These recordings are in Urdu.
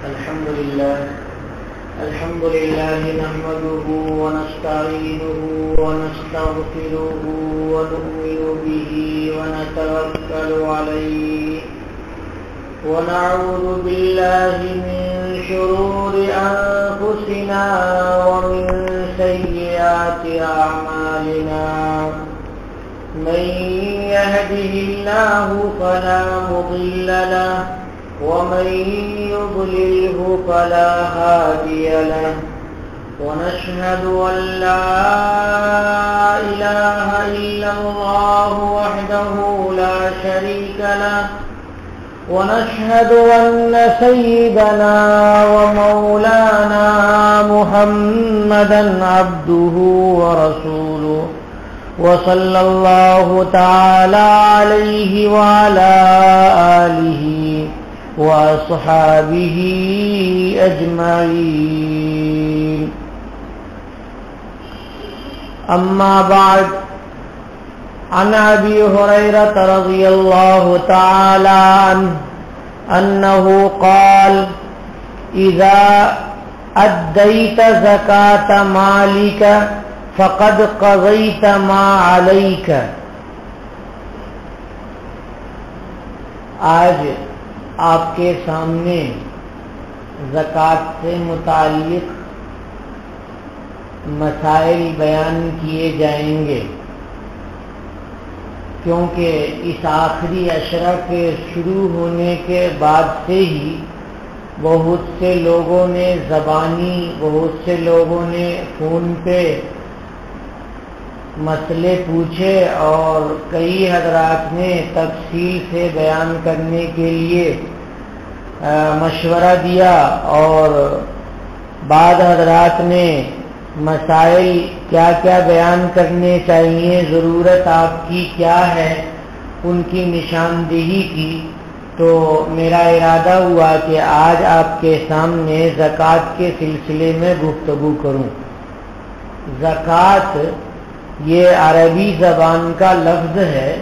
الحمد لله نحمده ونستعينه ونستغفره ونؤمن به ونتوكل عليه ونعوذ بالله من شرور أنفسنا ومن سيئات أعمالنا من يهده الله فلا مضل له ومن يضلله فلا هادي له ونشهد أن لا إله إلا الله وحده لا شريك له ونشهد أن سيدنا ومولانا محمدا عبده ورسوله وصلى الله تعالى عليه وعلى آله وأصحابه أجمعين أما بعد عن أبي هريرة رضي الله تعالى عنه أنه قال إذا أديت زكاة مالك فقد قضيت ما عليك. آج آپ کے سامنے زکوٰۃ سے متعلق مسائل بیان کیے جائیں گے، کیونکہ اس آخری عشرہ کے شروع ہونے کے بعد سے ہی بہت سے لوگوں نے زبانی، بہت سے لوگوں نے فون پہ مسئلے پوچھے اور کئی حضرات نے تفصیل سے بیان کرنے کے لیے مشورہ دیا، اور بعض حضرات نے مسائل کیا کیا بیان کرنے چاہیے، ضرورت آپ کی کیا ہے، ان کی نشاندہی کی. تو میرا ارادہ ہوا کہ آج آپ کے سامنے زکوٰۃ کے سلسلے میں گفتگو کروں. زکوٰۃ یہ عربی زبان کا لفظ ہے.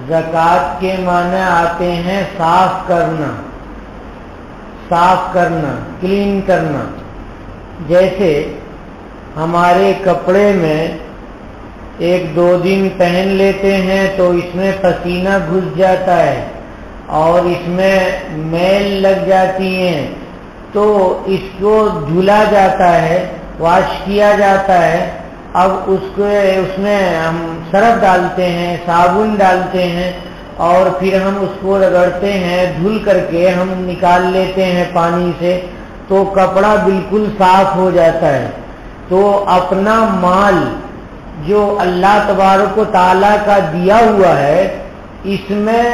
زکوٰۃ کے معنی آتے ہیں صاف کرنا، صاف کرنا، کلین کرنا. جیسے ہمارے کپڑے میں ایک دو دن پہن لیتے ہیں تو اس میں پسینہ گھس جاتا ہے اور اس میں میل لگ جاتی ہیں، تو اس کو دھلا جاتا ہے، واش کیا جاتا ہے. اب اس میں ہم سرف ڈالتے ہیں، صابن ڈالتے ہیں اور پھر ہم اس کو رگڑتے ہیں، دھل کر کے ہم نکال لیتے ہیں پانی سے، تو کپڑا بالکل صاف ہو جاتا ہے. تو اپنا مال جو اللہ تبارک و تعالیٰ کا دیا ہوا ہے، اس میں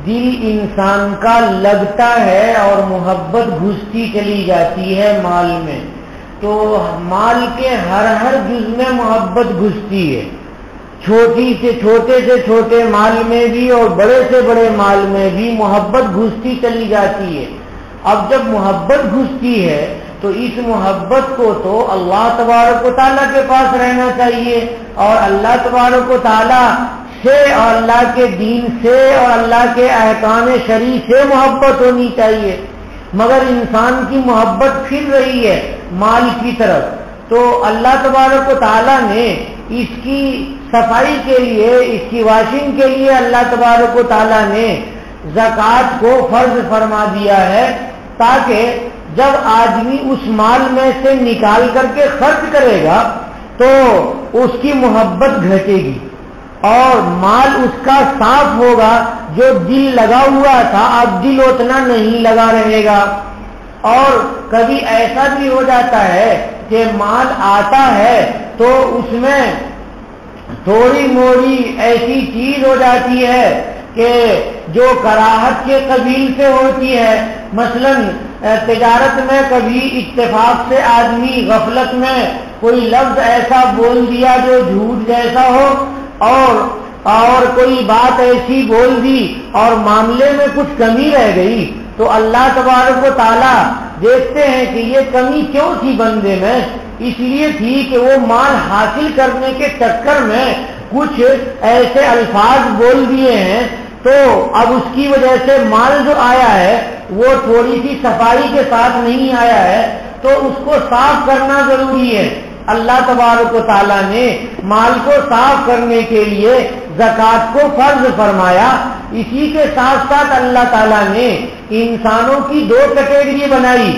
دل انسان کا لگتا ہے اور محبت گھستی چلی جاتی ہے مال میں. تو مال کے ہر جز میں محبت گھستی ہے، چھوٹی سے چھوٹے مال میں بھی اور بڑے سے بڑے مال میں بھی محبت گھستی چلی جاتی ہے. اب جب محبت گھستی ہے تو اس محبت کو تو اللہ تبارک و تعالیٰ کے پاس رہنا چاہیے، اور اللہ تبارک و تعالیٰ سے اور اللہ کے دین سے اور اللہ کے احکام شرعی سے محبت ہونی چاہیے. مگر انسان کی محبت پھر رہی ہے مال کی طرف. تو اللہ تبارک و تعالیٰ نے اس کی صفائی کے لیے، اس کی واشنگ کے لیے اللہ تبارک و تعالیٰ نے زکوٰۃ کو فرض فرما دیا ہے، تاکہ جب آدمی اس مال میں سے نکال کر کے خرچ کرے گا تو اس کی محبت گھٹے گی اور مال اس کا صاف ہوگا. جو دل لگا ہوا تھا اب دل اتنا نہیں لگا رہے گا. اور کبھی ایسا بھی ہو جاتا ہے کہ مال آتا ہے تو اس میں تھوڑی موڑی ایسی چیز ہو جاتی ہے کہ جو کراہت کے قبیل سے ہوتی ہے. مثلا تجارت میں کبھی اتفاق سے آدمی غفلت میں کوئی لفظ ایسا بول دیا جو جھوٹ جیسا ہو، اور کوئی بات ایسی بول دی اور معاملے میں کچھ کمی رہ گئی، تو اللہ تبارک و تعالیٰ دیکھتے ہیں کہ یہ کمی کیوں تھی بندے میں. اس لیے تھی کہ وہ مال حاصل کرنے کے چکر میں کچھ ایسے الفاظ بول دیے ہیں تو اب اس کی وجہ سے مال جو آیا ہے وہ تھوڑی سی صفائی کے ساتھ نہیں آیا ہے تو اس کو صاف کرنا ضروری ہے۔ اللہ تبارک و تعالیٰ نے مال کو صاف کرنے کے لیے زکوٰۃ کو فرض فرمایا۔ اسی کے ساتھ ساتھ اللہ تعالیٰ نے انسانوں کی دو کیٹیگری بنائی،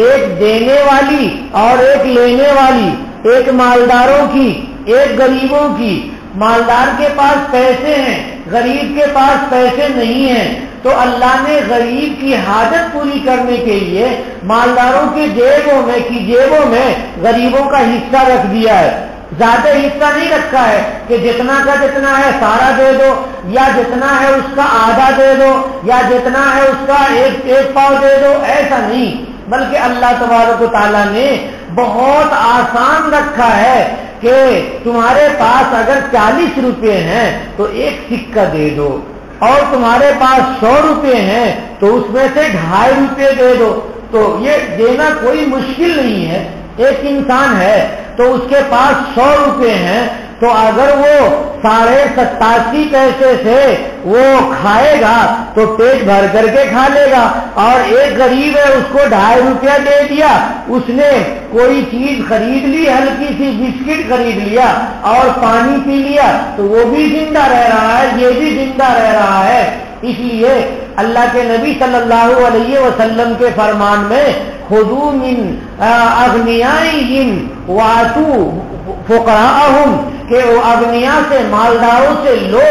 ایک دینے والی اور ایک لینے والی، ایک مالداروں کی ایک غریبوں کی۔ مالدار کے پاس پیسے ہیں، غریب کے پاس پیسے نہیں ہیں، تو اللہ نے غریب کی حاجت پوری کرنے کے لیے مالداروں کی جیبوں میں غریبوں کا حصہ رکھ دیا ہے۔ زیادہ حصہ نہیں رکھا ہے کہ جتنا کا جتنا ہے سارا دے دو، یا جتنا ہے اس کا آدھا دے دو، یا جتنا ہے اس کا ایک پاؤ دے دو، ایسا نہیں، بلکہ اللہ تبارک و تعالیٰ نے بہت آسان رکھا ہے کہ تمہارے پاس اگر 40 روپے ہیں تو ایک سکہ دے دو، اور تمہارے پاس 100 روپے ہیں تو اس میں سے 2.5 روپے دے دو۔ تو یہ دینا کوئی مشکل نہیں ہے۔ ایک انسان ہے تو اس کے پاس 100 روپے ہیں، تو اگر وہ 87.5 پیسے سے وہ کھائے گا تو پیٹ بھر کر کے کھا لے گا، اور ایک غریب ہے اس کو 2.5 روپیہ دے دیا، اس نے کوئی چیز خرید لی، ہلکی سی بسکٹ خرید لیا اور پانی پی لیا، تو وہ بھی زندہ رہ رہا ہے، یہ بھی زندہ رہ رہا ہے۔ اس لیے اللہ کے نبی صلی اللہ علیہ وسلم کے فرمان میں خذوا من اغنیائہم وآتوا فقراءہم، کہ اغنیاء سے مالداروں سے لو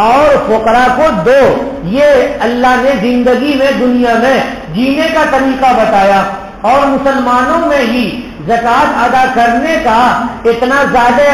اور فقراء کو دو۔ یہ اللہ نے زندگی میں دنیا میں جینے کا طریقہ بتایا، اور مسلمانوں میں ہی زکوٰۃ ادا کرنے کا اتنا زیادہ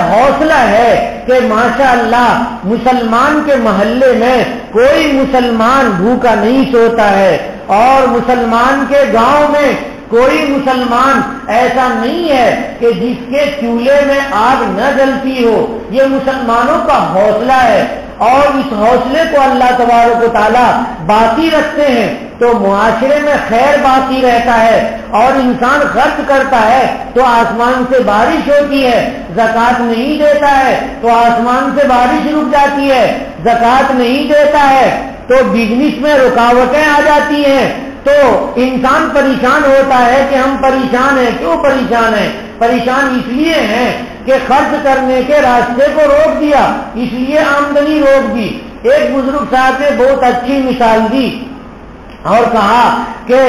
حوصلہ ہے کہ ماشاء اللہ مسلمان کے محلے میں کوئی مسلمان بھوکا نہیں سوتا ہے، اور مسلمان کے گاؤں میں کوئی مسلمان ایسا نہیں ہے کہ جس کے چولہے میں آگ نہ جلتی ہو۔ یہ مسلمانوں کا حوصلہ ہے، اور اس حوصلے کو اللہ تبارک و تعالیٰ باقی رکھتے ہیں تو معاشرے میں خیر باقی رہتا ہے، اور انسان خرچ کرتا ہے تو آسمان سے بارش ہوتی ہے، زکوٰۃ نہیں دیتا ہے تو آسمان سے بارش رک جاتی ہے، زکوٰۃ نہیں دیتا ہے تو بزنس میں رکاوٹیں آ جاتی ہیں، تو انسان پریشان ہوتا ہے کہ ہم پریشان ہیں۔ کیوں پریشان ہیں؟ پریشان اس لیے ہیں کہ خرچ کرنے کے راستے کو روک دیا، اس لیے آمدنی روک دی۔ ایک بزرگ صاحب نے بہت اچھی مثال دی اور کہا کہ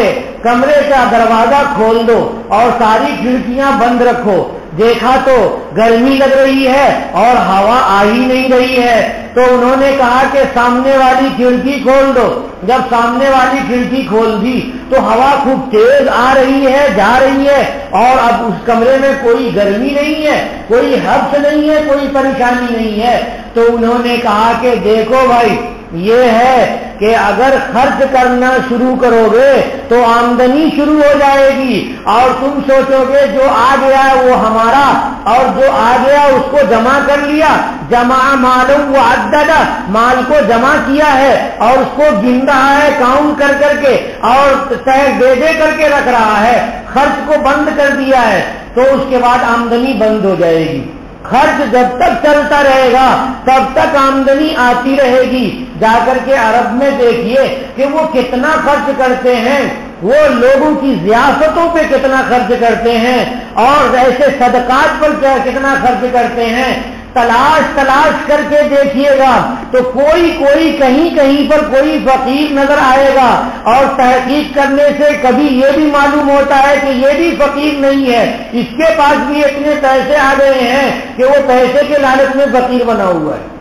کمرے کا دروازہ کھول دو اور ساری کھڑکیاں بند رکھو، دیکھا تو گرمی لگ رہی ہے اور ہوا آ ہی نہیں رہی ہے، تو انہوں نے کہا کہ سامنے والی کھڑکی کھول دو۔ جب سامنے والی کھڑکی کھول دی تو ہوا خوب تیز آ رہی ہے، جا رہی ہے، اور اب اس کمرے میں کوئی گرمی نہیں ہے، کوئی حبس نہیں ہے، کوئی پریشانی نہیں ہے۔ تو انہوں نے کہا کہ دیکھو بھائی، یہ ہے کہ اگر خرچ کرنا شروع کرو گے تو آمدنی شروع ہو جائے گی، اور تم سوچو گے جو آ گیا وہ ہمارا، اور جو آ گیا اس کو جمع کر لیا، جمع مالوں کو عددا، مال کو جمع کیا ہے اور اس کو گن رہا ہے کاؤنٹ کر کر کے، اور دے کر کے رکھ رہا ہے، خرچ کو بند کر دیا ہے، تو اس کے بعد آمدنی بند ہو جائے گی۔ خرچ جب تک چلتا رہے گا تب تک آمدنی آتی رہے گی۔ جا کر کے عرب میں دیکھیے کہ وہ کتنا خرچ کرتے ہیں، وہ لوگوں کی ضیافتوں پہ کتنا خرچ کرتے ہیں، اور ایسے صدقات پر کتنا خرچ کرتے ہیں۔ تلاش کر کے دیکھیے گا تو کوئی کہیں پر کوئی فقیر نظر آئے گا، اور تحقیق کرنے سے کبھی یہ بھی معلوم ہوتا ہے کہ یہ بھی فقیر نہیں ہے، اس کے پاس بھی اتنے پیسے آ گئے ہیں کہ وہ پیسے کے لالچ میں فقیر بنا ہوا ہے۔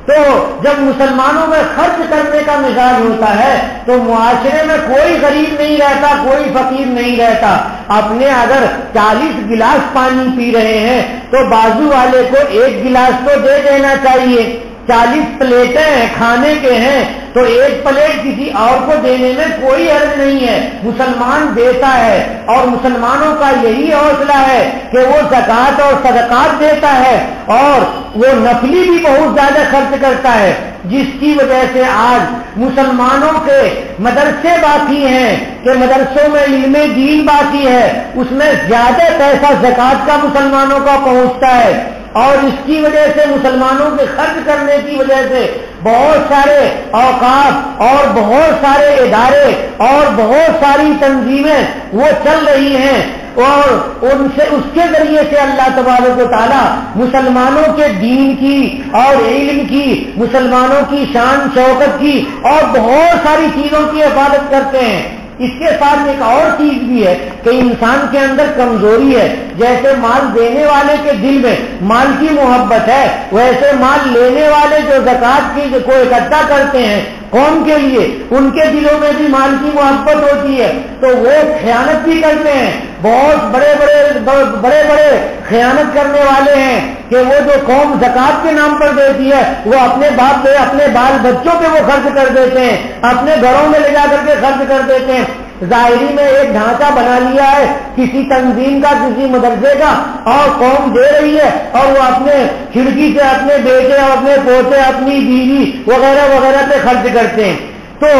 تو جب مسلمانوں میں خرچ کرنے کا مزاج ہوتا ہے تو معاشرے میں کوئی غریب نہیں رہتا، کوئی فقیر نہیں رہتا۔ اپنے اگر 40 گلاس پانی پی رہے ہیں تو بازو والے کو 1 گلاس تو دے دینا چاہیے۔ 40 پلیٹیں ہیں کھانے کے ہیں تو 1 پلیٹ کسی اور کو دینے میں کوئی حرج نہیں ہے، مسلمان دیتا ہے، اور مسلمانوں کا یہی حوصلہ ہے کہ وہ زکوٰۃ اور صدقات دیتا ہے، اور وہ نفلی بھی بہت زیادہ خرچ کرتا ہے، جس کی وجہ سے آج مسلمانوں کے مدرسے باقی ہیں کہ مدرسوں میں علم دین باقی ہے، اس میں زیادہ پیسہ زکوٰۃ کا مسلمانوں کا پہنچتا ہے، اور اس کی وجہ سے مسلمانوں کے خرچ کرنے کی وجہ سے بہت سارے اوقاف اور بہت سارے ادارے اور بہت ساری تنظیمیں وہ چل رہی ہیں، اور اس کے ذریعے سے اللہ تبارک و تعالیٰ مسلمانوں کے دین کی اور علم کی، مسلمانوں کی شان شوکت کی اور بہت ساری چیزوں کی حفاظت کرتے ہیں۔ اس کے ساتھ ایک اور چیز بھی ہے کہ انسان کے اندر کمزوری ہے، جیسے مال دینے والے کے دل میں مال کی محبت ہے، ویسے مال لینے والے جو زکوٰۃ کی کو اکٹھا کرتے ہیں قوم کے لیے، ان کے دلوں میں بھی مال کی محبت ہوتی ہے، تو وہ خیانت بھی کرتے ہیں۔ بہت بڑے بڑے خیانت کرنے والے ہیں کہ وہ جو قوم زکوٰۃ کے نام پر دیتی ہے وہ اپنے باپ پہ، اپنے بال بچوں پہ وہ خرچ کر دیتے ہیں، اپنے گھروں میں لے جا کر کے خرچ کر دیتے ہیں۔ ظاہری میں ایک ڈھانچہ بنا لیا ہے کسی تنظیم کا، کسی مدرسے کا، اور قوم دے رہی ہے اور وہ اپنے کھڑکی سے اپنے بیٹے اور اپنے پوتے، اپنی بیوی وغیرہ وغیرہ پہ خرچ کرتے ہیں۔ تو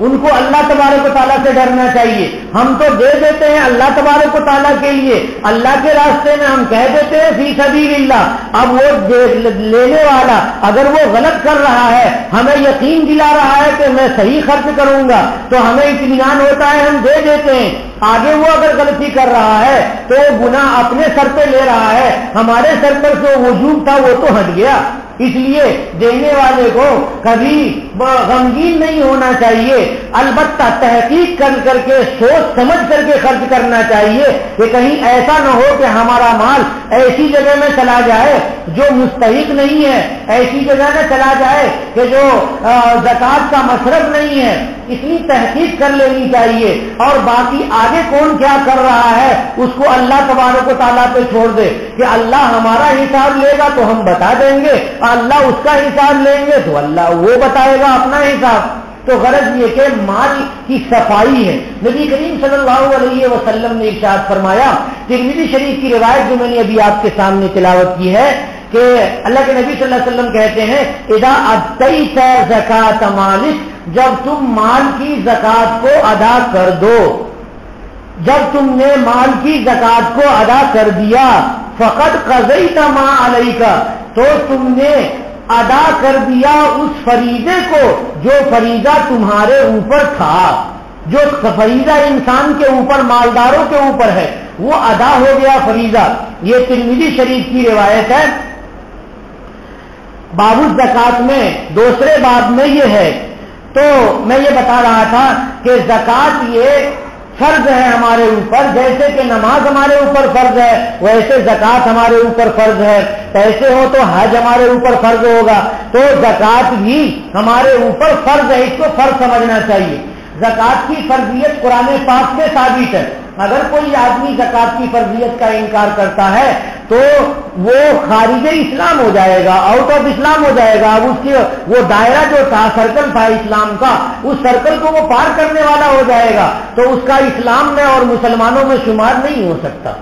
ان کو اللہ تبارک و تعالیٰ سے ڈرنا چاہیے۔ ہم تو دے دیتے ہیں اللہ تبارک و تعالیٰ کے لیے، اللہ کے راستے میں ہم کہہ دیتے ہیں فی سبیل اللہ۔ اب وہ لینے والا اگر وہ غلط کر رہا ہے، ہمیں یقین دلا رہا ہے کہ میں صحیح خرچ کروں گا، تو ہمیں اطمینان ہوتا ہے، ہم دے دیتے ہیں۔ آگے وہ اگر غلطی کر رہا ہے تو گناہ اپنے سر پہ لے رہا ہے، ہمارے سر پر جو وجوب تھا وہ تو ہٹ گیا۔ اس لیے دینے والے کو کبھی غمگین نہیں ہونا چاہیے، البتہ تحقیق کر کے سوچ سمجھ کر کے خرچ کرنا چاہیے کہ کہیں ایسا نہ ہو کہ ہمارا مال ایسی جگہ میں چلا جائے جو مستحق نہیں ہے، ایسی جگہ میں چلا جائے کہ جو زکوٰۃ کا مصرف نہیں ہے۔ اس لیے تحقیق کر لینی چاہیے، اور باقی آگے کون کیا کر رہا ہے اس کو اللہ تبارک و تعالیٰ پہ چھوڑ دے کہ اللہ ہمارا حساب لے گا تو ہم بتا دیں گے، اللہ اس کا حساب لیں گے تو اللہ وہ بتائے گا اپنا حساب۔ تو غرض یہ کہ مال کی صفائی ہے۔ نبی کریم صلی اللہ علیہ وسلم نے ارشاد فرمایا، ترمذی شریف کی روایت جو میں نے ابھی آپ کے سامنے تلاوت کی ہے، کہ اللہ کے نبی صلی اللہ علیہ وسلم کہتے ہیں اذا ادیت زکات مالک، جب تم مال کی زکات کو ادا کر دو، جب تم نے مال کی زکات کو ادا کر دیا، فقد قضیت ما علیک، تو تم نے ادا کر دیا اس فریضے کو جو فریضہ تمہارے اوپر تھا، جو فریضہ انسان کے اوپر، مالداروں کے اوپر ہے، وہ ادا ہو گیا فریضہ۔ یہ ترمذی شریف کی روایت ہے۔ باب الزکات میں دوسرے باب میں یہ ہے۔ تو میں یہ بتا رہا تھا کہ زکات یہ فرض ہے ہمارے اوپر، جیسے کہ نماز ہمارے اوپر فرض ہے ویسے زکات ہمارے اوپر فرض ہے۔ پیسے ہو تو حج ہمارے اوپر فرض ہوگا، تو زکات بھی ہمارے اوپر فرض ہے، اس کو فرض سمجھنا چاہیے۔ زکات کی فرضیت قرآن پاک سے ثابت ہے۔ اگر کوئی آدمی زکات کی فرضیت کا انکار کرتا ہے تو وہ خارج اسلام ہو جائے گا، آؤٹ آف اسلام ہو جائے گا۔ اب اس کی وہ دائرہ جو تھا، سرکل تھا اسلام کا، اس سرکل کو وہ پار کرنے والا ہو جائے گا، تو اس کا اسلام میں اور مسلمانوں میں شمار نہیں ہو سکتا۔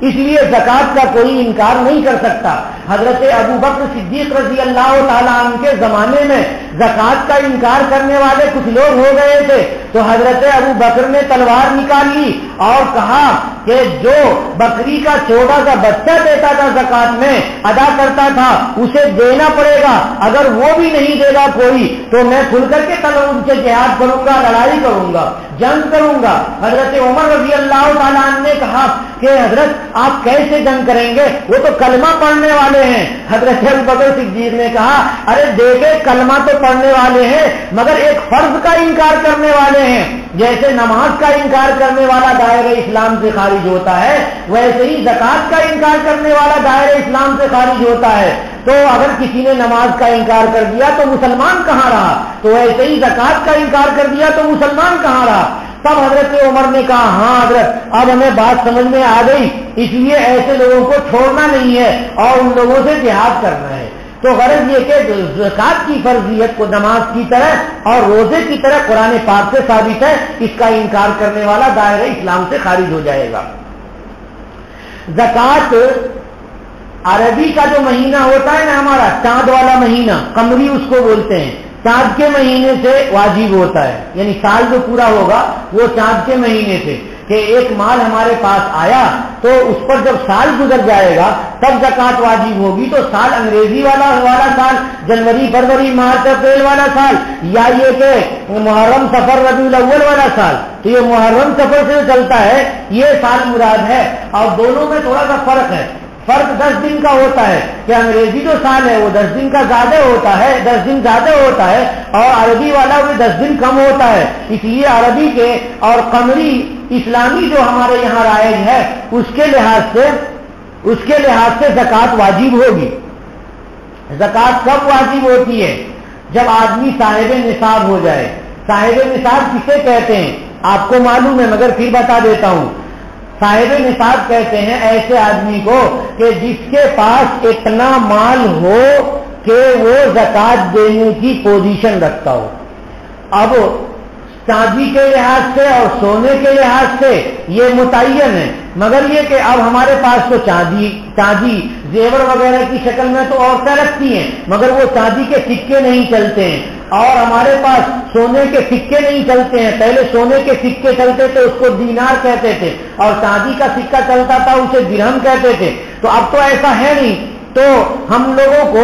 اس لیے زکات کا کوئی انکار نہیں کر سکتا۔ حضرت ابو بکر صدیق رضی اللہ تعالیٰ عنہ کے زمانے میں زکات کا انکار کرنے والے کچھ لوگ ہو گئے تھے، تو حضرت ابو بکر نے تلوار نکال لی اور کہا کہ جو بکری کا چھوٹا سا بچہ دیتا تھا زکات میں، ادا کرتا تھا، اسے دینا پڑے گا، اگر وہ بھی نہیں دے گا کوئی تو میں کھل کر کے ان سے جہاد کروں گا، لڑائی کروں گا، جنگ کروں گا۔ حضرت عمر رضی اللہ تعالیٰ عنہ نے کہا کہ حضرت آپ کیسے جنگ کریں گے، وہ تو کلمہ پڑھنے والے ہیں۔ حضرت ابو بکر صدیق نے کہا ارے دیکھے کلمہ تو پڑھنے والے ہیں مگر ایک فرض کا انکار کرنے والے ہیں۔ جیسے نماز کا انکار کرنے والا دائرہ اسلام سے خارج ہوتا ہے، ویسے ہی زکات کا انکار کرنے والا دائرہ اسلام سے خارج ہوتا ہے۔ تو اگر کسی نے نماز کا انکار کر دیا تو مسلمان کہاں رہا، تو ایسے ہی زکات کا انکار کر دیا تو مسلمان کہاں رہا۔ تب حضرت عمر نے کہا ہاں حضرت اب ہمیں بات سمجھ میں آ گئی، اس لیے ایسے لوگوں کو چھوڑنا نہیں ہے اور ان لوگوں سے جہاد کرنا ہے۔ تو غرض یہ کہ زکات کی فرضیت کو نماز کی طرح اور روزے کی طرح قرآن پاک سے ثابت ہے، اس کا انکار کرنے والا دائرہ اسلام سے خارج ہو جائے گا۔ زکات عربی کا جو مہینہ ہوتا ہے نا ہمارا چاند والا مہینہ، قمری اس کو بولتے ہیں، چاند کے مہینے سے واجب ہوتا ہے، یعنی سال جو پورا ہوگا وہ چاند کے مہینے سے۔ کہ ایک مال ہمارے پاس آیا تو اس پر جب سال گزر جائے گا تب زکوٰۃ واجب ہوگی، تو سال انگریزی والا سال، جنوری فروری مارچ اپریل والا سال، یا یہ کہ محرم سفر ربیع الاول والا سال، تو یہ محرم سفر سے چلتا ہے یہ سال مراد ہے، اور دونوں میں تھوڑا سا فرق ہے۔ فرق 10 دن کا ہوتا ہے کہ انگریزی جو سال ہے وہ 10 دن کا زیادہ ہوتا ہے، 10 دن زیادہ ہوتا ہے، اور عربی والا وہ 10 دن کم ہوتا ہے، اس لیے عربی کے اور قمری اسلامی جو ہمارے یہاں رائج ہے اس کے لحاظ سے زکوٰۃ واجب ہوگی۔ زکوٰۃ کب واجب ہوتی ہے؟ جب آدمی صاحب نصاب ہو جائے۔ صاحب نصاب کسے کہتے ہیں آپ کو معلوم ہے مگر پھر بتا دیتا ہوں۔ صاحب نصاب کہتے ہیں ایسے آدمی کو کہ جس کے پاس اتنا مال ہو کہ وہ زکوٰۃ دینے کی پوزیشن رکھتا ہو۔ اب چاندی کے لحاظ سے اور سونے کے لحاظ سے یہ متعین ہے، مگر یہ کہ اب ہمارے پاس تو چاندی زیور وغیرہ کی شکل میں تو عورتیں رکھتی ہیں، مگر وہ چاندی کے سکے نہیں چلتے ہیں، اور ہمارے پاس سونے کے سکے نہیں چلتے ہیں۔ پہلے سونے کے سکے چلتے تھے اس کو دینار کہتے تھے، اور چاندی کا سکہ چلتا تھا اسے درہم کہتے تھے۔ تو اب تو ایسا ہے نہیں، تو ہم لوگوں کو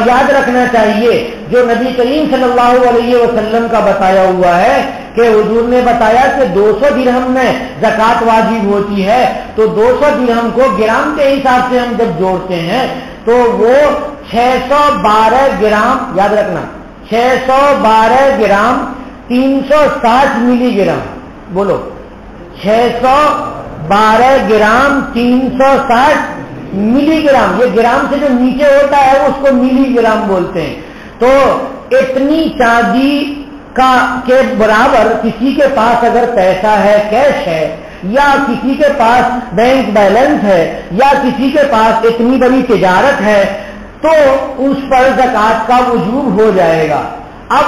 یاد رکھنا چاہیے جو نبی کریم صلی اللہ علیہ وسلم کا بتایا ہوا ہے کہ حضور نے بتایا کہ 200 درہم میں زکوٰۃ واجب ہوتی ہے، تو 200 درہم کو گرام کے حساب سے ہم جب جوڑتے ہیں تو وہ 612 گرام، یاد رکھنا 612 گرام 360 ملی گرام، بولو 612 گرام 360 ملی گرام، یہ گرام سے جو نیچے ہوتا ہے اس کو ملی گرام بولتے ہیں۔ تو اتنی چاندی کے برابر کسی کے پاس اگر پیسہ ہے، کیش ہے، یا کسی کے پاس بینک بیلنس ہے، یا کسی کے پاس اتنی بڑی تجارت ہے، تو اس پر زکوٰۃ کا وجوب ہو جائے گا۔ اب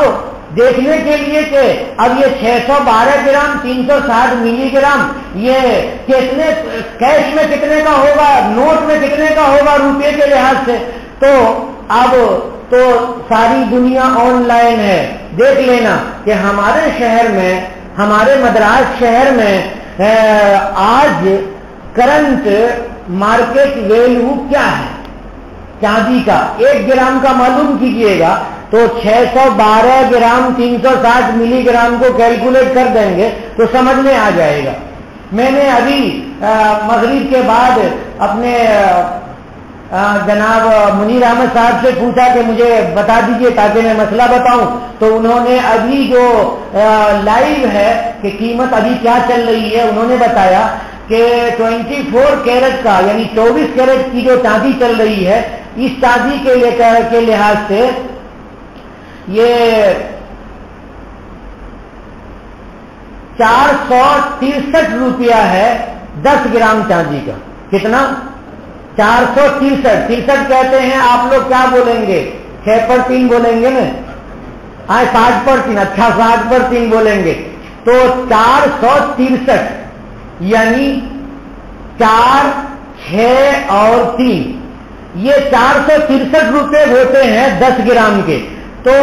دیکھنے کے لیے کہ اب یہ 612 گرام 360 ملی گرام یہ کتنے کیش میں کتنے کا ہوگا، نوٹ میں کتنے کا ہوگا روپے کے لحاظ سے، تو اب تو ساری دنیا آن لائن ہے۔ دیکھ لینا کہ ہمارے شہر میں، ہمارے مدراس شہر میں آج کرنٹ مارکیٹ ویلیو کیا ہے چاندی کا، 1 گرام کا معلوم کیجئے گا تو 612 گرام 360 ملی گرام کو کیلکولیٹ کر دیں گے تو سمجھ میں آ جائے گا۔ میں نے ابھی مغرب کے بعد اپنے جناب منیر احمد صاحب سے پوچھا کہ مجھے بتا دیجئے تاکہ میں مسئلہ بتاؤں، تو انہوں نے ابھی جو لائیو ہے کہ قیمت ابھی کیا چل رہی ہے انہوں نے بتایا کہ 24 کیرٹ کا یعنی 24 کیرٹ کی جو چاندی چل رہی ہے، اس چاندی کے لحاظ سے یہ 463 روپیہ ہے 10 گرام چاندی کا۔ کتنا؟ 463 کہتے ہیں آپ لوگ کیا بولیں گے؟ 6 پر 3 بولیں گے نا؟ 60 پر 3، اچھا 60 پر 3 بولیں گے تو 463 یعنی 4، 6 اور 3 یہ 463 روپے ہوتے ہیں 10 گرام کے۔ تو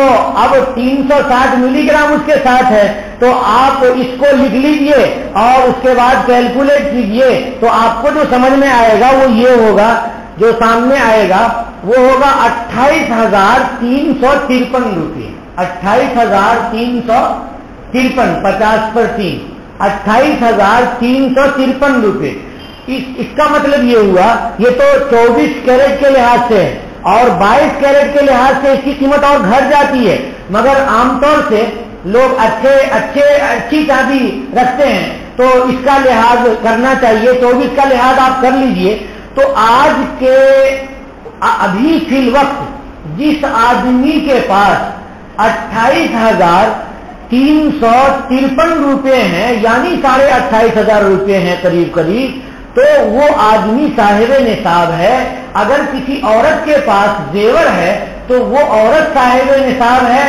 اب 360 ملی گرام اس کے ساتھ ہے، تو آپ اس کو لکھ لیجئے اور اس کے بعد کیلکولیٹ کیجئے تو آپ کو جو سمجھ میں آئے گا وہ یہ ہوگا، جو سامنے آئے گا وہ ہوگا 28,353 روپے۔ 28,353 50 پر 3 28,353 روپے۔ اس کا مطلب یہ ہوا یہ تو 24 کیرٹ کے لحاظ سے ہے، اور 22 کیرٹ کے لحاظ سے اس کی قیمت اور گھٹ جاتی ہے، مگر عام طور سے لوگ اچھی چاندی رکھتے ہیں تو اس کا لحاظ کرنا چاہیے۔ 24 کا لحاظ آپ کر لیجئے تو آج کے ابھی فی الوقت جس آدمی کے پاس 28,353 روپے ہیں یعنی 28,500 روپے ہیں قریب قریب، تو وہ آدمی صاحب نصاب ہے۔ اگر کسی عورت کے پاس زیور ہے تو وہ عورت صاحب نصاب ہے۔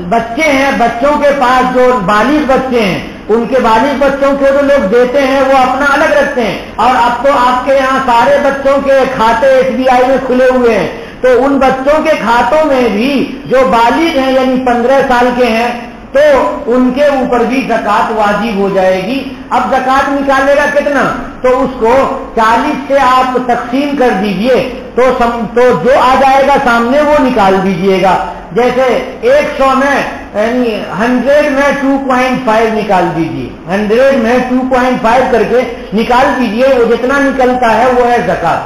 بچے ہیں، بچوں کے پاس جو بالغ بچے ہیں ان کے بالغ بچوں کو جو لوگ دیتے ہیں وہ اپنا الگ رکھتے ہیں، اور اب تو آپ کے یہاں سارے بچوں کے کھاتے SBI میں کھلے ہوئے ہیں، تو ان بچوں کے کھاتوں میں بھی جو بالغ ہیں یعنی 15 سال کے ہیں تو تو ان کے اوپر بھی زکات واجب ہو جائے گی. اب زکات نکالے گا کتنا؟ تو اس کو 40 سے آپ تقسیم کر دیجئے تو جو آ جائے گا سامنے وہ نکال دیجئے گا. جیسے 100 میں یعنی 100 میں 2.5 نکال دیجئے, 100 میں 2.5 کر کے نکال دیجئے, وہ جتنا نکلتا ہے وہ ہے زکات.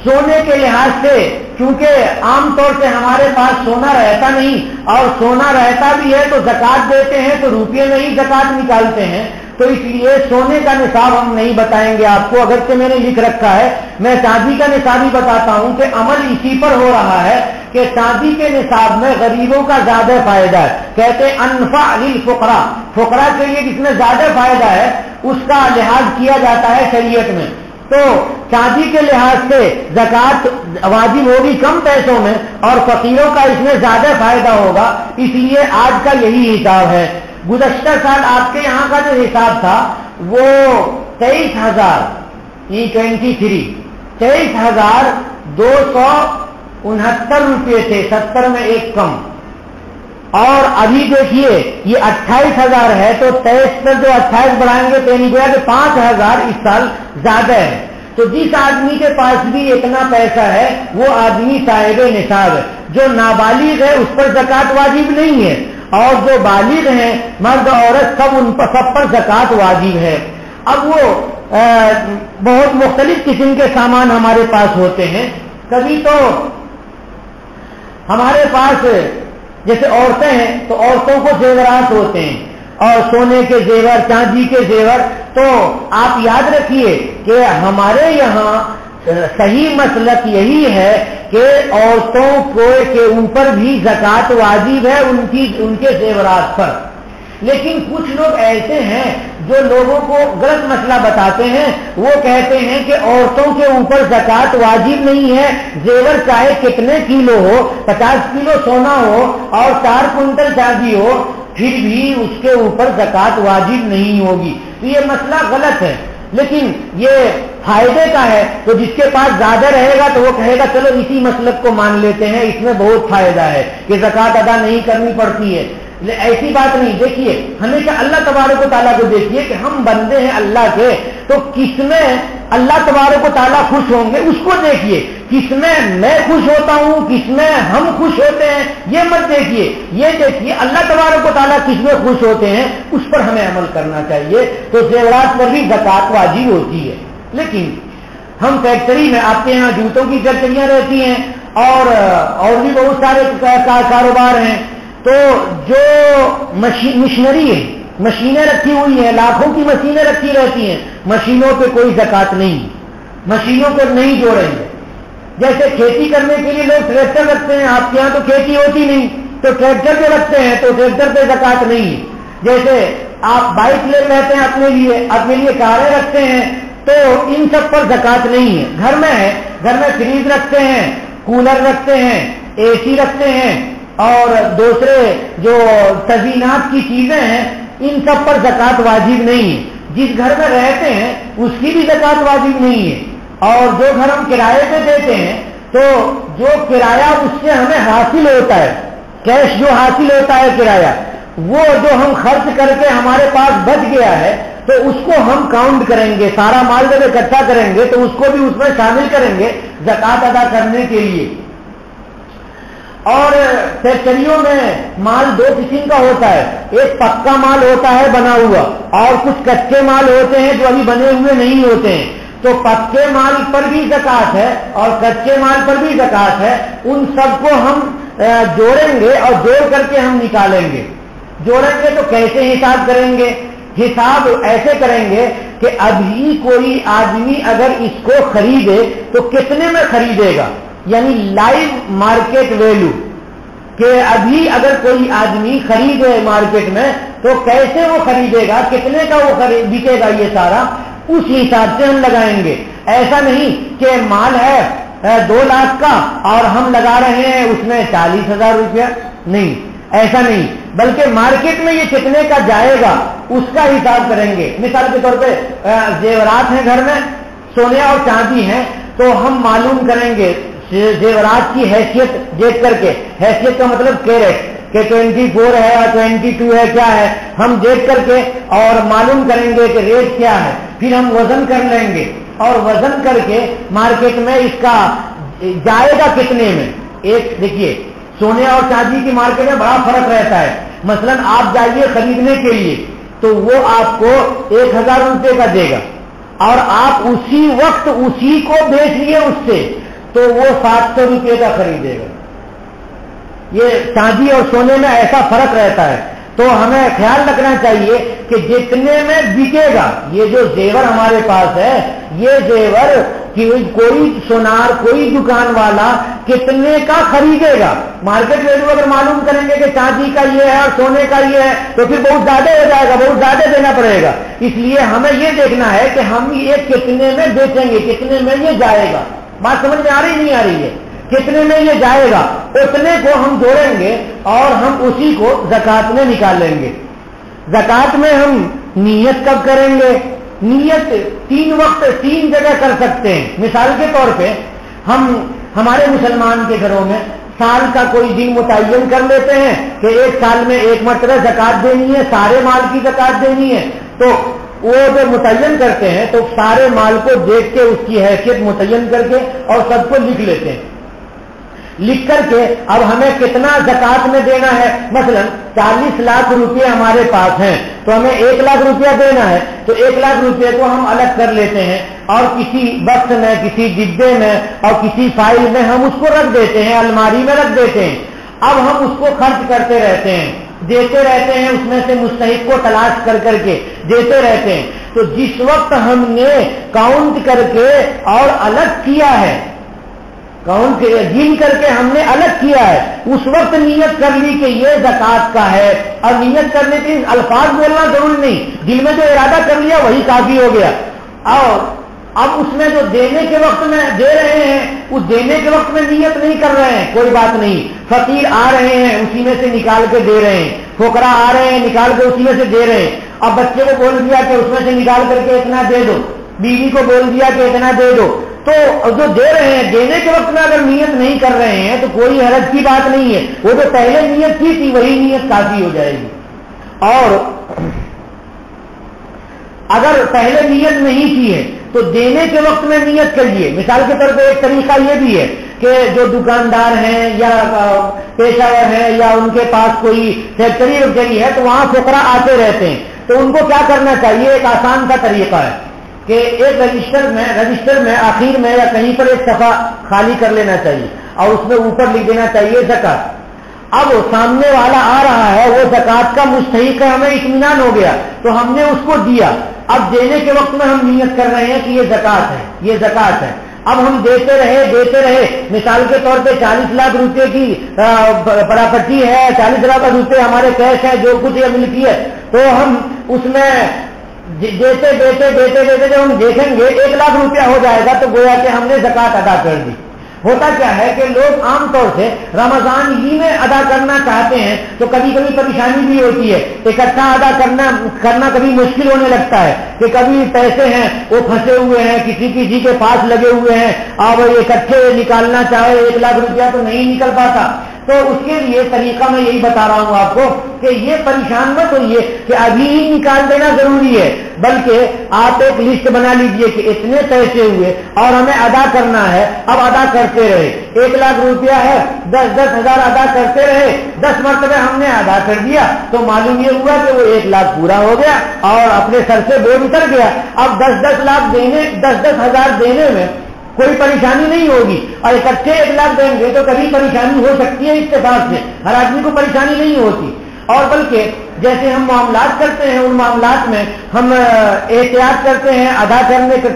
سونے کے لحاظ سے کیونکہ عام طور سے ہمارے پاس سونا رہتا نہیں, اور سونا رہتا بھی ہے تو زکات دیتے ہیں تو روپیے میں ہی زکات نکالتے ہیں, تو اس لیے سونے کا نصاب ہم نہیں بتائیں گے آپ کو, اگرچہ میں نے لکھ رکھا ہے. میں چاندی کا نصاب ہی بتاتا ہوں کہ عمل اسی پر ہو رہا ہے کہ چاندی کے نصاب میں غریبوں کا زیادہ فائدہ ہے. کہتے ہیں انفع للفقراء, فقراء کے لیے جس میں زیادہ فائدہ ہے اس کا لحاظ کیا جاتا ہے شریعت میں. تو چاندی کے لحاظ سے زکات واجب ہوگی کم پیسوں میں, اور فقیروں کا اس میں زیادہ فائدہ ہوگا, اس لیے آج کا یہی حساب ہے. گزشتہ سال آپ کے یہاں کا جو حساب تھا وہ 23,000 23,269 روپے تھے, 70 میں ایک کم. اور ابھی دیکھیے یہ 28,000 ہے, تو 23 پر جو 28 بڑھائیں گے تو یعنی گویا کہ 5,000 اس سال زیادہ ہے. تو جس آدمی کے پاس بھی اتنا پیسہ ہے وہ آدمی صاحب نصاب ہے. جو نابالغ ہے اس پر زکات واجب نہیں ہے, اور جو بالغ ہیں مرد عورت سب پر زکات واجب ہے. اب وہ بہت مختلف قسم کے سامان ہمارے پاس ہوتے ہیں. کبھی تو ہمارے پاس جیسے عورتیں ہیں تو عورتوں کو زیورات ہوتے ہیں, اور سونے کے زیور, چاندی کے زیور. تو آپ یاد رکھیے کہ ہمارے یہاں صحیح مسلک یہی ہے کہ عورتوں کے اوپر بھی زکات واجب ہے ان کے زیورات پر. لیکن کچھ لوگ ایسے ہیں جو لوگوں کو غلط مسئلہ بتاتے ہیں. وہ کہتے ہیں کہ عورتوں کے اوپر زکات واجب نہیں ہے, زیور چاہے کتنے کلو ہو, 50 کلو سونا ہو اور 4 کنٹل چاندی ہو, پھر بھی اس کے اوپر زکات واجب نہیں ہوگی. تو یہ مسئلہ غلط ہے. لیکن یہ فائدے کا ہے, تو جس کے پاس زیادہ رہے گا تو وہ کہے گا چلو اسی مسلک کو مان لیتے ہیں, اس میں بہت فائدہ ہے کہ زکات ادا نہیں کرنی پڑتی ہے. ایسی بات نہیں. دیکھیے ہمیشہ اللہ تبارک و تعالیٰ کو دیکھیے کہ ہم بندے ہیں اللہ کے, تو کس میں اللہ تبارک و تعالیٰ خوش ہوں گے اس کو دیکھیے. کس میں خوش ہوتا ہوں, کس میں ہم خوش ہوتے ہیں, یہ مت دیکھیے. یہ دیکھیے اللہ تبارک و تعالیٰ کس میں خوش ہوتے ہیں اس پر ہمیں عمل کرنا چاہیے. تو زیورات پر بھی زکات واجب ہوتی ہے. لیکن ہم فیکٹری میں, آپ کے یہاں جوتوں کی فیکٹریاں رہتی ہیں اور بھی بہت سارے کاروبار ہیں, تو جو مشینری ہے, مشینیں رکھی ہوئی ہیں, لاکھوں کی مشینیں رکھی رہتی ہیں, مشینوں پہ کوئی زکات نہیں, مشینوں پہ نہیں جوڑیں گے. جیسے کھیتی کرنے کے لیے لوگ ٹریکٹر رکھتے ہیں, آپ کے یہاں تو کھیتی ہوتی نہیں تو ٹریکٹر پہ رکھتے ہیں, تو ٹریکٹر پہ زکات نہیں ہے. جیسے آپ بائک لے رہتے ہیں اپنے لیے کاریں رکھتے ہیں, تو ان سب پر زکات نہیں ہے. گھر میں ہے, گھر میں فریج رکھتے ہیں, کولر رکھتے ہیں, اے سی رکھتے ہیں, اور دوسرے جو تزئینات کی چیزیں ہیں, ان سب پر زکات واجب نہیں ہے. جس گھر میں رہتے ہیں اس کی بھی زکات واجب نہیں ہے. اور جو گھر ہم کرائے پہ دیتے ہیں تو جو کرایہ اس سے ہمیں حاصل ہوتا ہے, کیش جو حاصل ہوتا ہے کرایہ, وہ جو ہم خرچ کر کے ہمارے پاس بچ گیا ہے تو اس کو ہم کاؤنٹ کریں گے. سارا مال جب اکٹھا کریں گے تو اس کو بھی اس میں شامل کریں گے زکات ادا کرنے کے لیے. اور فیکٹریوں میں مال 2 قسم کا ہوتا ہے, ایک پکا مال ہوتا ہے بنا ہوا, اور کچھ کچے مال ہوتے ہیں جو ابھی بنے ہوئے نہیں ہوتے ہیں. تو پکے مال پر بھی زکات ہے اور کچے مال پر بھی زکات ہے. ان سب کو ہم جوڑیں گے اور جوڑ کر کے ہم نکالیں گے. جوڑیں گے تو کیسے حساب کریں گے؟ حساب ایسے کریں گے کہ ابھی کوئی آدمی اگر اس کو خریدے تو کتنے میں خریدے گا, یعنی لائیو مارکیٹ ویلو, کہ ابھی اگر کوئی آدمی خریدے مارکیٹ میں تو کیسے وہ خریدے گا, کتنے کا وہ بکے گا, یہ سارا اس حساب سے ہم لگائیں گے. ایسا نہیں کہ مال ہے 2 لاکھ کا اور ہم لگا رہے ہیں اس میں 40,000 روپیہ, نہیں, ایسا نہیں. بلکہ مارکیٹ میں یہ کتنے کا جائے گا اس کا حساب کریں گے. مثال کے طور پہ زیورات ہیں گھر میں, سونے اور چاندی ہیں, تو ہم معلوم کریں گے زیورات کی حیثیت دیکھ کر کے. حیثیت کا مطلب کہ 24 ہے یا 22 ہے, کیا ہے, ہم دیکھ کر کے اور معلوم کریں گے کہ ریٹ کیا ہے, پھر ہم وزن کر لیں گے اور وزن کر کے مارکیٹ میں اس کا جائے گا کتنے میں. ایک دیکھیے سونے اور چاندی کی مارکیٹ میں بڑا فرق رہتا ہے. مثلا آپ جائیے خریدنے کے لیے تو وہ آپ کو 1000 روپے کا دے گا اور آپ اسی وقت اسی کو بیچ لیے اس سے تو وہ 700 روپے کا خریدے گا. یہ چاندی اور سونے میں ایسا فرق رہتا ہے. تو ہمیں خیال رکھنا چاہیے کہ جتنے میں بکے گا یہ جو زیور ہمارے پاس ہے, یہ زیور کوئی سونار کوئی دکان والا کتنے کا خریدے گا. مارکیٹ ویلو اگر معلوم کریں گے کہ چاندی کا یہ ہے اور سونے کا یہ ہے تو پھر بہت زیادہ ہو جائے گا, بہت زیادہ دینا پڑے گا. اس لیے ہمیں یہ دیکھنا ہے کہ ہم یہ کتنے میں بیچیں گے, کتنے میں یہ جائے گا. بات سمجھ میں آ رہی نہیں آ رہی ہے؟ کتنے میں یہ جائے گا اتنے کو ہم جوڑیں گے اور ہم اسی کو زکات میں نکالیں گے. زکات میں ہم نیت کب کریں گے؟ نیت 3 وقت 3 جگہ کر سکتے ہیں. مثال کے طور پہ ہمارے مسلمان کے گھروں میں سال کا کوئی دن متعین کر لیتے ہیں کہ ایک سال میں ایک مرتبہ زکات دینی ہے, سارے مال کی زکات دینی ہے. تو وہ جو متعین کرتے ہیں تو سارے مال کو دیکھ کے اس کی حیثیت متعین کر کے اور سب کو لکھ لیتے ہیں. لکھ کر کے اب ہمیں کتنا زکات میں دینا ہے, مثلا 40 لاکھ روپے ہمارے پاس ہیں تو ہمیں 1 لاکھ روپیہ دینا ہے. تو 1 لاکھ روپے کو ہم الگ کر لیتے ہیں اور کسی بکس میں, کسی ڈبے میں اور کسی فائل میں ہم اس کو رکھ دیتے ہیں, الماری میں رکھ دیتے ہیں. اب ہم اس کو خرچ کرتے رہتے ہیں, دیتے رہتے ہیں, اس میں سے مستحق کو تلاش کر کر کے دیتے رہتے ہیں. تو جس وقت ہم نے کاؤنٹ کر کے اور الگ کیا ہے, کاؤنٹ گن کر کے ہم نے الگ کیا ہے, اس وقت نیت کر لی کہ یہ زکات کا ہے. اور نیت کرنے کے الفاظ بولنا ضروری نہیں, دل میں جو ارادہ کر لیا وہی کافی ہو گیا. اور اب اس میں جو دینے کے وقت میں دے رہے ہیں اس دینے کے وقت میں نیت نہیں کر رہے ہیں, کوئی بات نہیں. فقیر آ رہے ہیں اسی میں سے نکال کے دے رہے ہیں, فقراء آ رہے ہیں نکال کے اسی میں سے دے رہے ہیں. اب بچے کو بول دیا کہ اس میں سے نکال کر کے اتنا دے دو, بیوی کو بول دیا کہ اتنا دے دو. تو جو دے رہے ہیں دینے کے وقت میں اگر نیت نہیں کر رہے ہیں تو کوئی حرج کی بات نہیں ہے. وہ جو پہلے نیت کی تھی وہی نیت کافی ہو جائے گی. اور اگر پہلے نیت نہیں کی ہے تو دینے کے وقت میں نیت کریے. مثال کے طور پہ ایک طریقہ یہ بھی ہے کہ جو دکاندار ہیں یا پیشہ ور ہیں یا ان کے پاس کوئی فیکٹری ویکٹری ہے تو وہاں فقراء آتے رہتے ہیں, تو ان کو کیا کرنا چاہیے, ایک آسان سا طریقہ ہے کہ ایک رجسٹر میں آخر میں یا کہیں پر ایک صفحہ خالی کر لینا چاہیے اور اس میں اوپر لکھ دینا چاہیے زکات. اب سامنے والا آ رہا ہے وہ زکات کا مستحق ہے, ہمیں اطمینان ہو گیا تو ہم نے اس کو دیا. اب دینے کے وقت میں ہم نیت کر رہے ہیں کہ یہ زکات ہے, یہ زکات ہے. اب ہم دیتے رہے. مثال کے طور پہ 40 لاکھ روپے کی پراپرٹی ہے, 40 لاکھ روپے ہمارے کیش ہے, جو کچھ یہ ملکی ہے, تو ہم اس میں دیتے جب ہم دیکھیں گے 1 لاکھ روپیہ ہو جائے گا تو گویا کہ ہم نے زکات ادا کر دی. ہوتا کیا ہے کہ لوگ عام طور سے رمضان ہی میں ادا کرنا چاہتے ہیں تو کبھی کبھی پریشانی بھی ہوتی ہے, اکٹھا ادا کرنا کبھی مشکل ہونے لگتا ہے کہ کبھی پیسے ہیں وہ پھنسے ہوئے ہیں, کسی کے پاس لگے ہوئے ہیں, اور اکٹھے نکالنا چاہے 1 لاکھ روپیہ تو نہیں نکل پاتا. تو اس کے لیے طریقہ میں یہی بتا رہا ہوں آپ کو کہ یہ پریشان مت ہوئیے کہ ابھی ہی نکال دینا ضروری ہے, بلکہ آپ ایک لسٹ بنا لیجئے کہ اتنے پیسے ہوئے اور ہمیں ادا کرنا ہے. اب ادا کرتے رہے, 1 لاکھ روپیہ ہے, 10 ہزار ادا کرتے رہے, 10 مرتبہ ہم نے ادا کر دیا تو معلوم یہ ہوا کہ وہ 1 لاکھ پورا ہو گیا اور اپنے سر سے بوجھ اتر گیا. اب 10 لاکھ دینے, 10 ہزار دینے میں کوئی پریشانی نہیں ہوگی, اور اکٹھے 1 لاکھ دیں گے تو کبھی پریشانی ہو سکتی ہے اتفاق سے, ہر آدمی کو پریشانی نہیں ہوتی. اور بلکہ جیسے ہم معاملات کرتے ہیں ان معاملات میں ہم احتیاط کرتے ہیں, ادا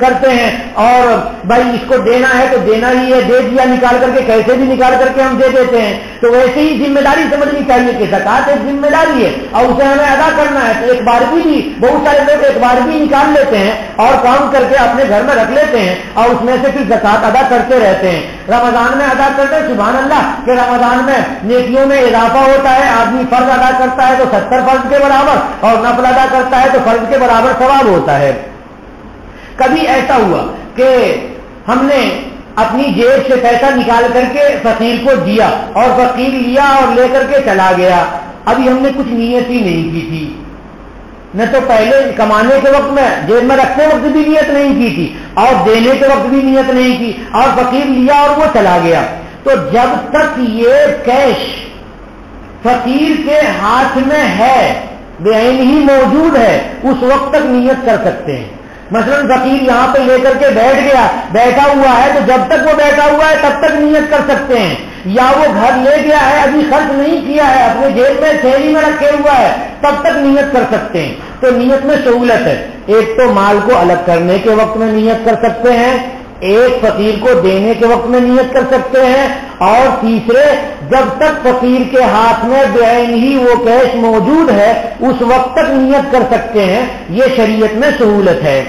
کرتے ہیں, اور بھائی اس کو دینا ہے تو دینا ہی ہے, دے دیا نکال کر کے, کیسے بھی نکال کر کے ہم دے دیتے ہیں. تو ویسے ہی ذمہ داری سمجھنی چاہیے کہ زکات ایک ذمہ داری ہے اور اسے ہمیں ادا کرنا ہے. تو ایک بار بھی بہت سارے لوگ ایک بار بھی نکال لیتے ہیں اور کام کر کے اپنے گھر میں رکھ لیتے ہیں اور اس میں سے پھر زکات ادا کرتے رہتے ہیں. رمضان میں ادا کرتے ہیں, سبحان اللہ کہ رمضان میں نیکیوں میں اضافہ ہوتا ہے. آدمی فرض ادا کرتا ہے تو 70 فرض کے برابر اور نفل ادا کرتا ہے تو فرض کے برابر ثواب ہوتا ہے. کبھی ایسا ہوا کہ ہم نے اپنی جیب سے پیسہ نکال کر کے فقیر کو دیا اور فقیر لیا اور لے کر کے چلا گیا. ابھی ہم نے کچھ نیت ہی نہیں کی تھی، نہ تو پہلے کمانے کے وقت میں جیب میں رکھتے وقت بھی نیت نہیں کی تھی اور دینے کے وقت بھی نیت نہیں کی، اور فقیر لیا اور وہ چلا گیا. تو جب تک یہ کیش فقیر کے ہاتھ میں ہے، بعین ہی موجود ہے، اس وقت تک نیت کر سکتے ہیں. مثلا فقیر یہاں پہ لے کر کے بیٹھ گیا، بیٹھا ہوا ہے، تو جب تک وہ بیٹھا ہوا ہے تب تک نیت کر سکتے ہیں. یا وہ گھر لے گیا ہے، ابھی خرچ نہیں کیا ہے، اپنے جیب میں تھیلی میں رکھے ہوا ہے، تب تک نیت کر سکتے ہیں. تو نیت میں سہولت ہے. ایک تو مال کو الگ کرنے کے وقت میں نیت کر سکتے ہیں، ایک فقیر کو دینے کے وقت میں نیت کر سکتے ہیں، اور تیسرے جب تک فقیر کے ہاتھ میں بعین ہی وہ کیش موجود ہے اس وقت تک نیت کر سکتے ہیں. یہ شریعت میں سہولت ہے.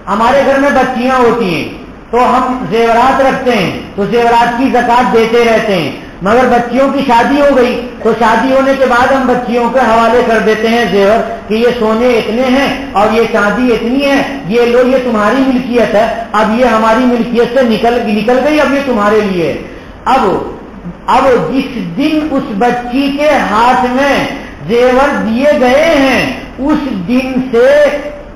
ہمارے گھر میں بچیاں ہوتی ہیں تو ہم زیورات رکھتے ہیں، تو زیورات کی زکات دیتے رہتے ہیں. مگر بچیوں کی شادی ہو گئی تو شادی ہونے کے بعد ہم بچیوں کے حوالے کر دیتے ہیں زیور کہ یہ سونے اتنے ہیں اور یہ چاندی اتنی ہے، یہ لو، یہ تمہاری ملکیت ہے، اب یہ ہماری ملکیت سے نکل گئی، اب یہ تمہارے لیے. اب جس دن اس بچی کے ہاتھ میں زیور دیے گئے ہیں اس دن سے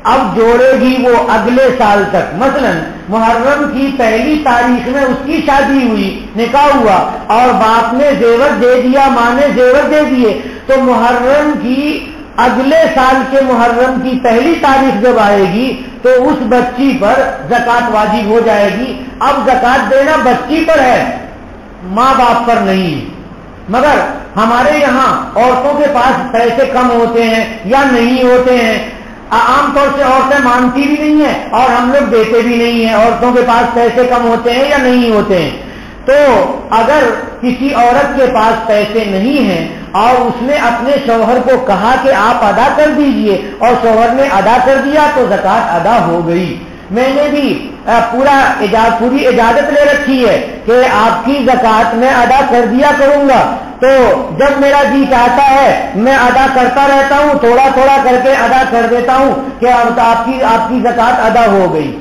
اب جوڑے گی وہ اگلے سال تک. مثلا محرم کی پہلی تاریخ میں اس کی شادی ہوئی، نکاح ہوا، اور باپ نے زیور دے دیا، ماں نے زیور دے دیے، تو محرم کی اگلے سال کے محرم کی پہلی تاریخ جب آئے گی تو اس بچی پر زکات واجب ہو جائے گی. اب زکات دینا بچی پر ہے، ماں باپ پر نہیں. مگر ہمارے یہاں عورتوں کے پاس پیسے کم ہوتے ہیں یا نہیں ہوتے ہیں، عام طور سے عورتیں مانتی بھی نہیں ہیں اور ہم لوگ دیتے بھی نہیں ہیں. عورتوں کے پاس پیسے کم ہوتے ہیں یا نہیں ہوتے ہیں. تو اگر کسی عورت کے پاس پیسے نہیں ہیں اور اس نے اپنے شوہر کو کہا کہ آپ ادا کر دیجئے اور شوہر نے ادا کر دیا تو زکات ادا ہو گئی. میں نے بھی پوری اجازت لے رکھی ہے کہ آپ کی زکات میں ادا کر دیا کروں گا. تو جب میرا جی چاہتا ہے میں ادا کرتا رہتا ہوں، تھوڑا تھوڑا کر کے ادا کر دیتا ہوں کہ آپ کی زکات ادا ہو گئی.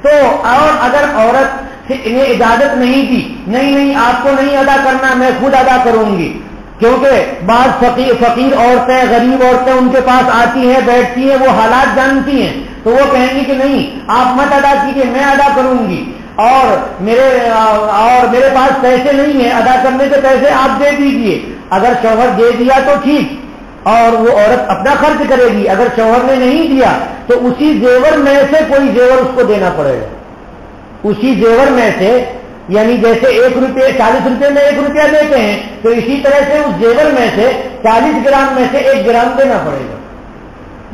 تو اور اگر عورت نے اجازت نہیں دی، نہیں آپ کو نہیں ادا کرنا، میں خود ادا کروں گی، کیونکہ بعض فقیر عورتیں، غریب عورتیں ان کے پاس آتی ہیں، بیٹھتی ہیں، وہ حالات جانتی ہیں، تو وہ کہیں گی کہ نہیں آپ مت ادا کیجیے، میں ادا کروں گی، اور میرے پاس پیسے نہیں ہیں، ادا کرنے کے پیسے آپ دے دیجیے. اگر شوہر دے دیا تو ٹھیک اور وہ عورت اپنا خرچ کرے گی. اگر شوہر نے نہیں دیا تو اسی زیور میں سے کوئی زیور اس کو دینا پڑے گا. اسی زیور میں سے، یعنی جیسے 1 روپے 40 روپے میں 1 روپیہ دیتے ہیں تو اسی طرح سے اس زیور میں سے 40 گرام میں سے 1 گرام دینا پڑے گا.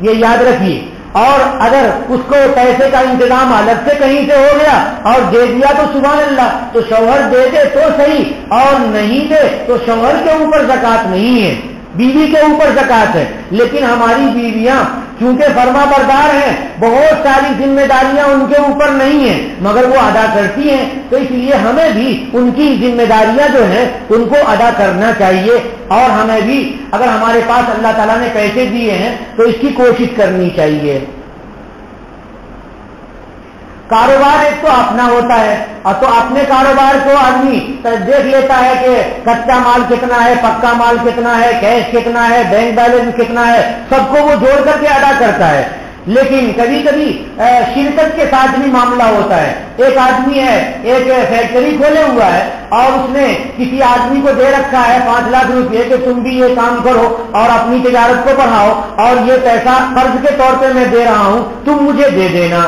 یہ یاد رکھیے. اور اگر اس کو پیسے کا انتظام الگ سے کہیں سے ہو گیا اور دے دیا تو سبحان اللہ، تو شوہر دے دے تو صحیح، اور نہیں دے تو شوہر کے اوپر زکات نہیں ہے، بیوی کے اوپر زکات ہے. لیکن ہماری بیویاں چونکہ فرما بردار ہیں، بہت ساری ذمہ داریاں ان کے اوپر نہیں ہیں مگر وہ ادا کرتی ہیں، تو اس لیے ہمیں بھی ان کی ذمہ داریاں جو ہیں ان کو ادا کرنا چاہیے. اور ہمیں بھی اگر ہمارے پاس اللہ تعالیٰ نے پیسے دیے ہیں تو اس کی کوشش کرنی چاہیے. کاروبار ایک تو اپنا ہوتا ہے، اور تو اپنے کاروبار کو آدمی دیکھ لیتا ہے کہ کچا مال کتنا ہے، پکا مال کتنا ہے، کیش کتنا ہے، بینک بیلنس کتنا ہے، سب کو وہ جوڑ کر کے ادا کرتا ہے. لیکن کبھی کبھی شرکت کے ساتھ بھی معاملہ ہوتا ہے. ایک آدمی ہے، ایک فیکٹری کھولے ہوا ہے اور اس نے کسی آدمی کو دے رکھا ہے 5 لاکھ روپے کہ تم بھی یہ کام کرو اور اپنی تجارت کو بڑھاؤ، اور یہ پیسہ قرض کے طور پہ میں دے رہا ہوں، تم مجھے دے دینا.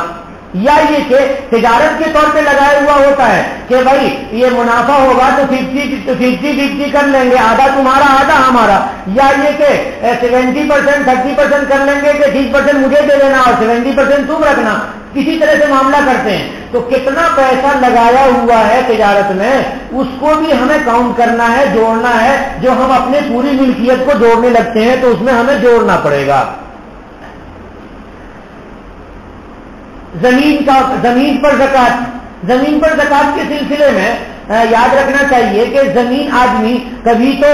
یا یہ کہ تجارت کے طور پہ لگایا ہوا ہوتا ہے کہ بھائی یہ منافع ہوگا تو 50-50 کر لیں گے، آدھا تمہارا آدھا ہمارا. یا یہ کہ 70% 30% کر لیں گے کہ 30% مجھے دے دینا اور 70% تم رکھنا. کسی طرح سے معاملہ کرتے ہیں. تو کتنا پیسہ لگایا ہوا ہے تجارت میں اس کو بھی ہمیں کاؤنٹ کرنا ہے، جوڑنا ہے. جو ہم اپنے پوری ملکیت کو جوڑنے لگتے ہیں تو اس میں ہمیں جوڑنا پڑے گا. زمین پر زکات کے سلسلے میں یاد رکھنا چاہیے کہ زمین آدمی کبھی تو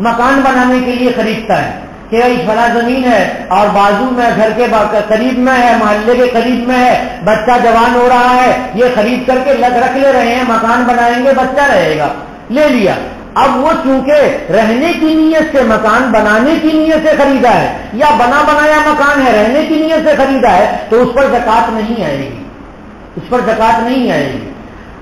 مکان بنانے کے لیے خریدتا ہے، کہ بھائی فلاں زمین ہے اور بازو میں گھر کے قریب میں ہے، محلے کے قریب میں ہے، بچہ جوان ہو رہا ہے، یہ خرید کر کے رکھ لے رہے ہیں، مکان بنائیں گے، بچہ رہے گا، لے لیا۔ اب وہ چونکہ رہنے کی نیت سے، مکان بنانے کی نیت سے خریدا ہے، یا بنا بنایا مکان ہے رہنے کی نیت سے خریدا ہے، تو اس پر زکات نہیں آئے گی، اس پر زکات نہیں آئے گی۔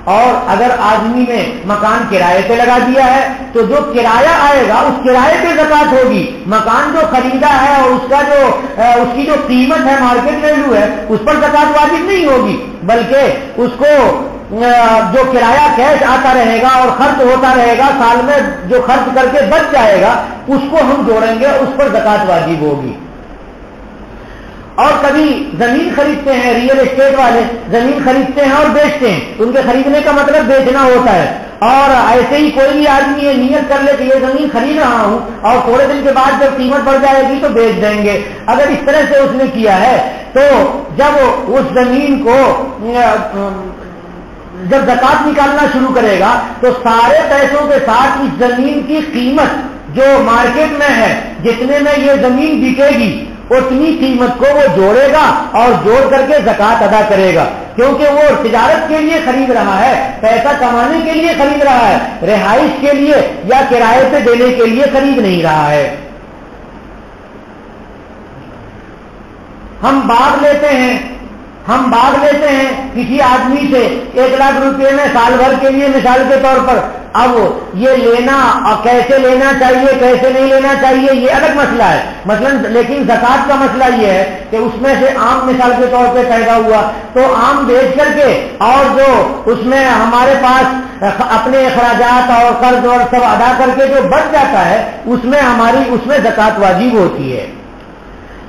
اور اگر آدمی نے مکان کرائے پہ لگا دیا ہے تو جو کرایہ آئے گا اس کرائے پہ زکات ہوگی۔ مکان جو خریدا ہے اور اس کی جو قیمت ہے، مارکیٹ ویلو ہے، اس پر زکات واجب نہیں ہوگی، بلکہ اس کو جو کرایہ کیش آتا رہے گا اور خرچ ہوتا رہے گا، سال میں جو خرچ کر کے بچ جائے گا اس کو ہم جوڑیں گے، اس پر زکات واجب ہوگی۔ اور کبھی زمین خریدتے ہیں، ریئل اسٹیٹ والے زمین خریدتے ہیں اور بیچتے ہیں، ان کے خریدنے کا مطلب بیچنا ہوتا ہے۔ اور ایسے ہی کوئی بھی آدمی یہ نیت کر لے کہ یہ زمین خرید رہا ہوں اور تھوڑے دن کے بعد جب قیمت بڑھ جائے گی تو بیچ دیں گے، اگر اس طرح سے اس نے کیا ہے تو جب اس زمین کو جب زکات نکالنا شروع کرے گا تو سارے پیسوں کے ساتھ اس زمین کی قیمت جو مارکیٹ میں ہے، جتنے میں یہ زمین بکے گی اتنی قیمت کو وہ جوڑے گا اور جوڑ کر کے زکات ادا کرے گا، کیونکہ وہ تجارت کے لیے خرید رہا ہے، پیسہ کمانے کے لیے خرید رہا ہے، رہائش کے لیے یا کرائے پہ دینے کے لیے خرید نہیں رہا ہے۔ ہم باغ لیتے ہیں کسی آدمی سے 1 لاکھ روپے میں سال بھر کے لیے، مثال کے طور پر۔ اب یہ لینا اور کیسے لینا چاہیے کیسے نہیں لینا چاہیے یہ الگ مسئلہ ہے، مثلا لیکن زکات کا مسئلہ یہ ہے کہ اس میں سے آم مثال کے طور پہ پیدا ہوا تو آم بیچ کر کے اور جو اس میں ہمارے پاس اپنے اخراجات اور قرض اور سب ادا کر کے جو بچ جاتا ہے اس میں زکات واجب ہوتی ہے۔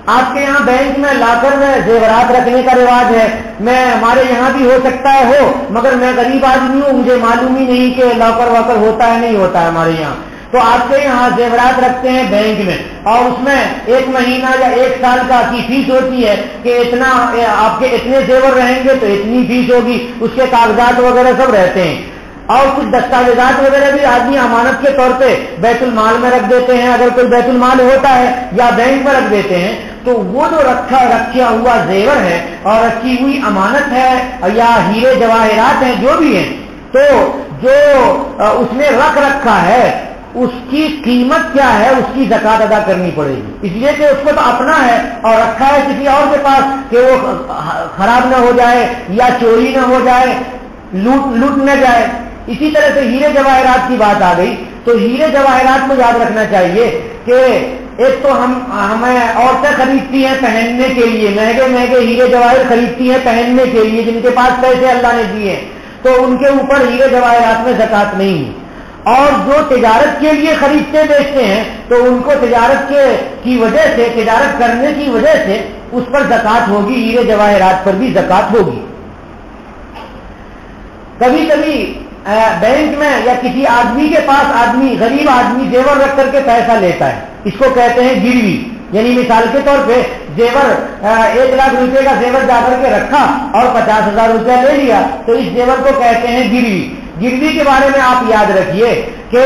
آپ کے یہاں بینک میں لاکر میں زیورات رکھنے کا رواج ہے، ہمارے یہاں بھی ہو سکتا ہے ہو، مگر میں غریب آدمی ہوں، مجھے معلوم ہی نہیں کہ لاکر واکر ہوتا ہے نہیں ہوتا ہے ہمارے یہاں۔ تو آپ کے یہاں زیورات رکھتے ہیں بینک میں اور اس میں 1 مہینہ یا 1 سال کا کی فیس ہوتی ہے کہ اتنا آپ کے اتنے زیور رہیں گے تو اتنی فیس ہوگی، اس کے کاغذات وغیرہ سب رہتے ہیں، اور کچھ دستاویزات وغیرہ بھی آدمی امانت کے طور پہ بیت المال میں رکھ دیتے ہیں، اگر کوئی بیت المال ہوتا ہے یا بینک میں رکھ دیتے ہیں، تو وہ جو رکھا ہوا زیور ہے اور رکھی ہوئی امانت ہے یا ہیرے جواہرات ہیں جو بھی ہیں، تو جو اس نے رکھا ہے اس کی قیمت کیا ہے، اس کی زکات ادا کرنی پڑے گی، اس لیے کہ اس کو تو اپنا ہے اور رکھا ہے کسی اور کے پاس کہ وہ خراب نہ ہو جائے یا چوری نہ ہو جائے، لوٹ نہ جائے۔ اسی طرح سے ہیرے جواہرات کی بات آ گئی تو ہیرے جواہرات میں یاد رکھنا چاہیے کہ ایک تو ہمیں عورتیں خریدتی ہیں پہننے کے لیے، مہنگے ہیرے جواہر خریدتی ہیں پہننے کے لیے، جن کے پاس پیسے اللہ نے دیے تو ان کے اوپر ہیرے جواہرات میں زکات نہیں ہے۔ اور جو تجارت کے لیے خریدتے بیچتے ہیں تو ان کو تجارت کی وجہ سے، تجارت کرنے کی وجہ سے اس پر زکات ہوگی، ہیرے جواہرات پر بھی زکات ہوگی۔ کبھی کبھی بینک میں یا کسی آدمی کے پاس غریب آدمی زیور رکھ کر کے پیسہ لیتا ہے، اس کو کہتے ہیں گروی، یعنی مثال کے طور پہ زیور 1 لاکھ روپے کا زیور جا کر کے رکھا اور 50,000 روپیہ لے لیا تو اس زیور کو کہتے ہیں گروی۔ گروی کے بارے میں آپ یاد رکھیے کہ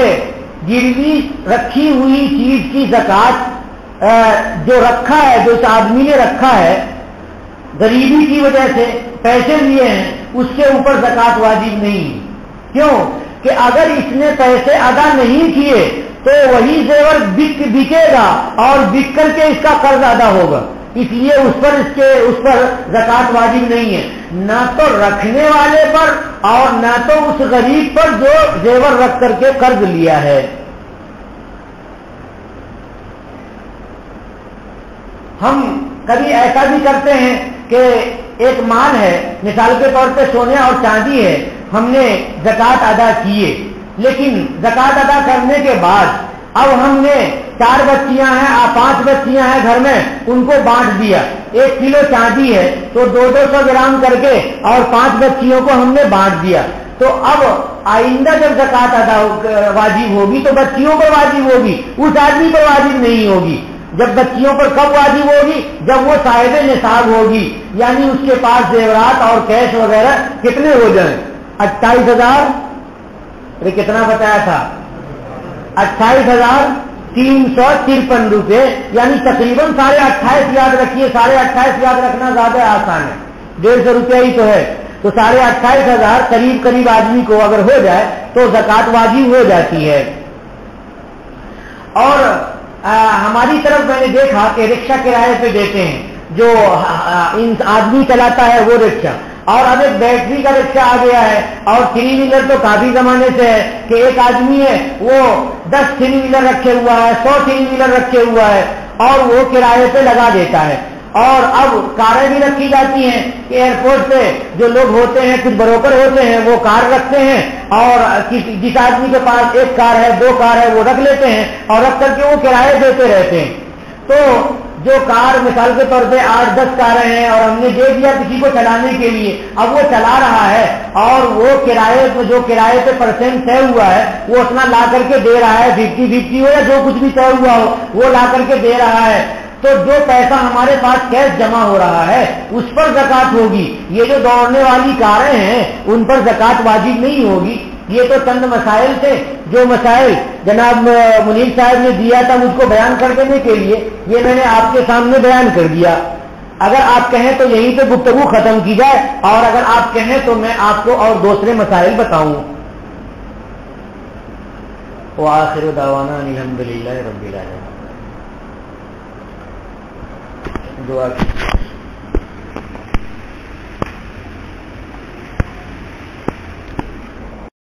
گروی رکھی ہوئی چیز کی زکات جو رکھا ہے، جو اس آدمی نے رکھا ہے غریبی کی وجہ سے پیسے لیے ہیں، اس کے اوپر زکات واجب نہیں۔ کیوں کہ اگر اس نے پیسے ادا نہیں کیے تو وہی زیور بکے گا اور بک کر کے اس کا قرض ادا ہوگا، اس لیے اس پر زکات واجب نہیں ہے، نہ تو رکھنے والے پر اور نہ تو اس غریب پر جو زیور رکھ کر کے قرض لیا ہے۔ ہم کبھی ایسا بھی کرتے ہیں کہ ایک مال ہے، مثال کے طور پہ سونے اور چاندی ہے، ہم نے زکات ادا کیے، لیکن زکات ادا کرنے کے بعد اب ہم نے 4 بچیاں ہیں 5 بچیاں ہیں گھر میں، ان کو بانٹ دیا، 1 کلو چاندی ہے تو 200 گرام کر کے اور 5 بچیوں کو ہم نے بانٹ دیا، تو اب آئندہ جب زکات ادا واجب ہوگی تو بچیوں پر واجب ہوگی، اس آدمی پر واجب نہیں ہوگی۔ جب بچیوں پر کب واجب ہوگی؟ جب وہ صاحب نصاب ہوگی، یعنی اس کے پاس زیورات اور کیش وغیرہ کتنے ہو جائیں، 28,000 کتنا بتایا تھا، 28,000 353 روپے، یعنی تقریباً 28.5 یاد رکھیے، 28.5 یاد رکھنا زیادہ آسان ہے، 150 روپیہ ہی تو ہے، تو 28,500 قریب آدمی کو اگر ہو جائے تو زکوٰۃ واجب ہو جاتی ہے۔ اور ہماری طرف میں نے دیکھا کہ رکشہ کرائے پہ دیتے ہیں، جو آدمی چلاتا ہے وہ رکشہ، اور اب ایک بیٹری کا رکشہ آ گیا ہے، اور 3 ویلر تو کافی زمانے سے ہے کہ ایک آدمی ہے وہ 10 3 ویلر رکھے ہوا ہے، 100 3 ویلر رکھے ہوا ہے، اور وہ کرائے پہ لگا دیتا ہے۔ اور اب کاریں بھی رکھی جاتی ہیں کہ ایئرپورٹ پہ جو لوگ ہوتے ہیں، کچھ بروکر ہوتے ہیں، وہ کار رکھتے ہیں، اور جس آدمی کے پاس 1 کار ہے 2 کار ہے وہ رکھ لیتے ہیں، اور رکھ کر کے وہ کرائے دیتے رہتے ہیں۔ تو جو کار مثال کے طور پہ 8-10 کاریں ہیں اور ہم نے دے دیا کسی کو چلانے کے لیے، اب وہ چلا رہا ہے اور وہ جو کرائے پہ پرسنٹ طے ہوا ہے وہ اتنا لا کر کے دے رہا ہے، 50-50 ہو یا جو کچھ بھی طے ہوا ہو وہ لا کر کے دے رہا ہے، تو جو پیسہ ہمارے پاس کیش جمع ہو رہا ہے اس پر زکوٰۃ ہوگی۔ یہ جو دوڑنے والی کاریں ہیں ان پر زکوٰۃ واجب نہیں ہوگی۔ یہ تو چند مسائل تھے، جو مسائل جناب منیر صاحب نے دیا تھا مجھ کو بیان کر دینے کے لیے، یہ میں نے آپ کے سامنے بیان کر دیا۔ اگر آپ کہیں تو یہیں پہ گفتگو ختم کی جائے، اور اگر آپ کہیں تو میں آپ کو اور دوسرے مسائل بتاؤں۔ وآخر دعوانا الحمدللہ رب العالمین۔ دعا